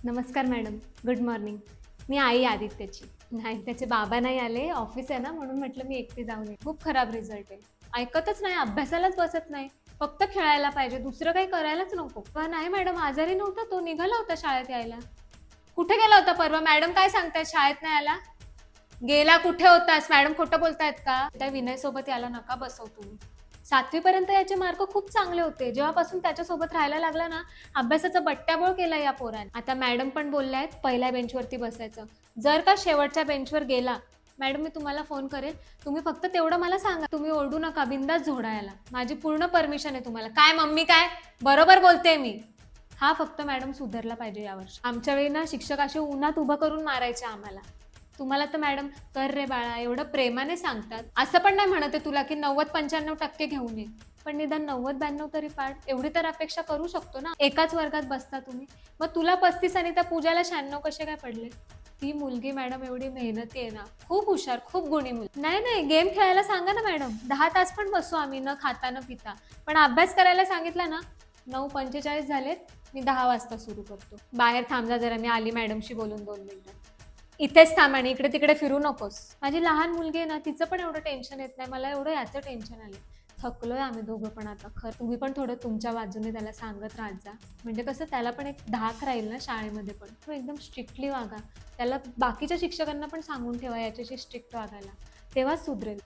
नमस्कार madam. Good morning. मी आई आदित्यची. नाही, त्याचे बाबा नाही आले. ऑफिस आहे ना, म्हणून म्हटलं मी एकटी जाऊन येते. खूप खराब रिझल्ट आहे. ऐकतच नाही, अभ्यासालाच बसत नाही. फक्त खेळायला पाहिजे, दुसरं काही करायलाच नको. पण नाही मॅडम, आजारी नव्हता तो, निघाला होता शाळेत यायला. कुठे गेला होता परवा? मॅडम काय सांगतायत, शाळेत नाही आला? गेला कुठे होतास? मॅडम खोटं बोलतायत का? त्या विनय सोबत याला नका बसवू तुम्ही. 7वी पर्यंत याचे मार्क खूप चांगले होते. जेव्हापासून त्याच्यासोबत राहायला लागला ना, अभ्यासाचा बट्ट्याबोळ केला या पोराने. आता मॅडम पण बोलल्या आहेत पहिल्या बेंचवरती बसायचं. जर का शेवटच्या बेंचवर गेला, मॅडम मी तुम्हाला फोन करेन. तुम्ही फक्त तेवढं मला सांगा. तुम्ही ओरडू नका, बिंदास झोडायला. माझी पूर्ण परमिशन आहे तुम्हाला. काय मम्मी काय? बरोबर बोलते मी. हा फक्त मॅडम सुधारला पाहिजे यावर्षी. आमच्या वेळी ना शिक्षक असे उन्हात उभं करून मारायचे आम्हाला. तुम्हाला तर मॅडम कर रे बाळा एवढं प्रेमाने सांगतात. असं पण नाही म्हणत आहे तुला की 90-95% घेऊन ये, पण निदान 90-92 तरी पाड. एवढी तर अपेक्षा करू शकतो ना. एकाच वर्गात बसता तुम्ही. मग तुला 35 आणि त्या पूजाला 96 कसे काय पडले? ती मुलगी मॅडम एवढी मेहनती आहे ना, खूप हुशार, खूप गुणी मुलगी. नाही नाही, गेम खेळायला सांगा ना मॅडम. 10 तास पण बसू आम्ही, न खाता न पिता. पण अभ्यास करायला सांगितलं ना, 9:45 झालेत, मी 10 वाजता सुरू करतो. बाहेर थांब जा जरा, मी आली मॅडमशी बोलून 2 मिनिटं. इथेच थांब आणि इकडे तिकडे फिरू नकोस. माझी लहान मुलगी आहे ना, तिचं पण एवढं टेन्शन येत नाही. मला एवढं याचं टेन्शन आलं. थकलोय आम्ही दोघं पण आता. खरं तुम्ही पण थोडं तुमच्या बाजूने त्याला सांगत राहत जा. म्हणजे कसं त्याला पण एक धाक राहील ना शाळेमध्ये पण. तो एकदम स्ट्रिक्टली वागा. त्याला बाकीच्या शिक्षकांना पण सांगून ठेवा याच्याशी स्ट्रिक्ट वागायला. तेव्हाच सुधरेल.